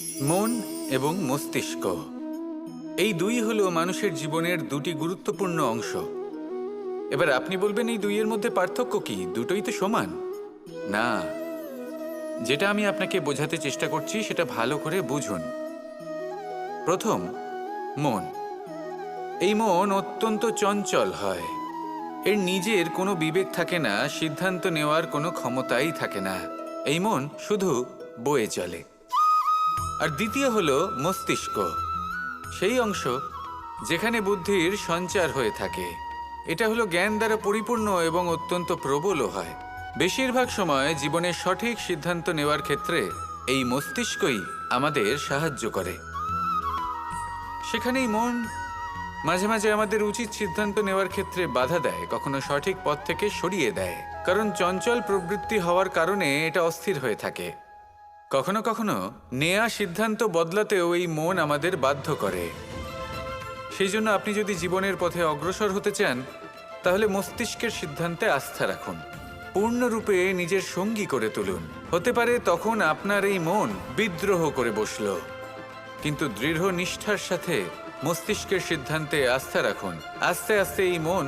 মন এবং মস্তিষ্ক এই দুই হলো মানুষের জীবনের দুটি গুরুত্বপূর্ণ অংশ। এবার আপনি বলবেন এই দুইয়ের মধ্যে পার্থক্য কি? দুটোই তো সমান। না, যেটা আমি আপনাকে বোঝাতে চেষ্টা করছি সেটা ভালো করে বুঝুন। প্রথম, মন। এই মন অত্যন্ত চঞ্চল হয়। এর নিজের কোনো বিবেক থাকে না, সিদ্ধান্ত নেওয়ার কোনো ক্ষমতাই থাকে না। এই মন শুধু বয়ে চলে। আর দ্বিতীয় হলো মস্তিষ্ক, সেই অংশ যেখানে বুদ্ধির সঞ্চার হয়ে থাকে। এটা হলো জ্ঞান দ্বারা পরিপূর্ণ এবং অত্যন্ত প্রবলও হয়। বেশিরভাগ সময় জীবনের সঠিক সিদ্ধান্ত নেওয়ার ক্ষেত্রে এই মস্তিষ্কই আমাদের সাহায্য করে। সেখানেই মন মাঝে মাঝে আমাদের উচিত সিদ্ধান্ত নেওয়ার ক্ষেত্রে বাধা দেয়, কখনো সঠিক পথ থেকে সরিয়ে দেয়, কারণ চঞ্চল প্রবৃত্তি হওয়ার কারণে এটা অস্থির হয়ে থাকে। কখনো কখনো নেয়া সিদ্ধান্ত বদলাতেও এই মন আমাদের বাধ্য করে। সেই জন্য আপনি যদি জীবনের পথে অগ্রসর হতে চান, তাহলে মস্তিষ্কের সিদ্ধান্তে আস্থা রাখুন, পূর্ণরূপে নিজের সঙ্গী করে তুলুন। হতে পারে তখন আপনার এই মন বিদ্রোহ করে বসল, কিন্তু দৃঢ় নিষ্ঠার সাথে মস্তিষ্কের সিদ্ধান্তে আস্থা রাখুন। আস্তে আস্তে এই মন,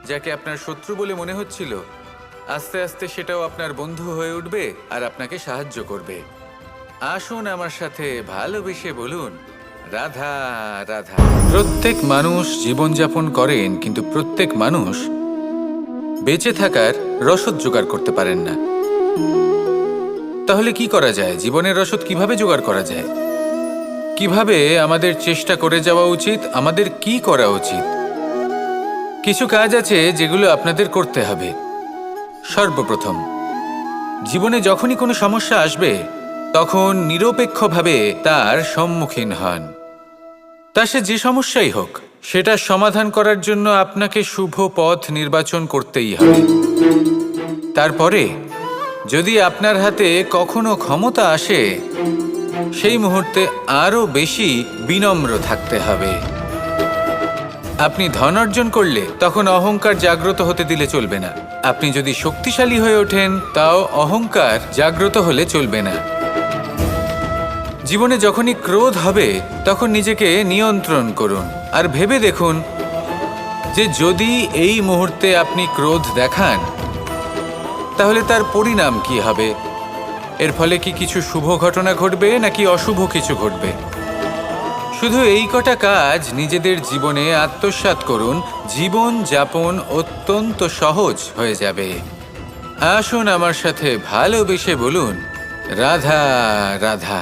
যাকে আপনার শত্রু বলে মনে হচ্ছিল, আস্তে আস্তে সেটাও আপনার বন্ধু হয়ে উঠবে আর আপনাকে সাহায্য করবে। আসুন আমার সাথে ভালোবেসে বলুন, রাধা রাধা। প্রত্যেক মানুষ জীবনযাপন করেন, কিন্তু প্রত্যেক মানুষ বেঁচে থাকার রসদ জোগাড় করতে পারেন না। তাহলে কি করা যায়? জীবনের রসদ কিভাবে জোগাড় করা যায়? কিভাবে আমাদের চেষ্টা করে যাওয়া উচিত? আমাদের কি করা উচিত? কিছু কাজ আছে যেগুলো আপনাদের করতে হবে। সর্বপ্রথম, জীবনে যখনই কোনো সমস্যা আসবে তখন নিরপেক্ষভাবে তার সম্মুখীন হন। তা সে যে সমস্যাই হোক, সেটা সমাধান করার জন্য আপনাকে শুভ পথ নির্বাচন করতেই হবে। তারপরে যদি আপনার হাতে কখনো ক্ষমতা আসে, সেই মুহূর্তে আরো বেশি বিনম্র থাকতে হবে। আপনি ধন অর্জন করলে তখন অহংকার জাগ্রত হতে দিলে চলবে না। আপনি যদি শক্তিশালী হয়ে ওঠেন, তাও অহংকার জাগ্রত হলে চলবে না। জীবনে যখনই ক্রোধ হবে তখন নিজেকে নিয়ন্ত্রণ করুন আর ভেবে দেখুন যে যদি এই মুহূর্তে আপনি ক্রোধ দেখান, তাহলে তার পরিণাম কি হবে। এর ফলে কি কিছু শুভ ঘটনা ঘটবে নাকি অশুভ কিছু ঘটবে? শুধু এই কটা কাজ নিজেদের জীবনে আত্মসাৎ করুন, জীবন যাপন অত্যন্ত সহজ হয়ে যাবে। আসুন আমার সাথে ভালোবেসে বলুন, রাধা রাধা।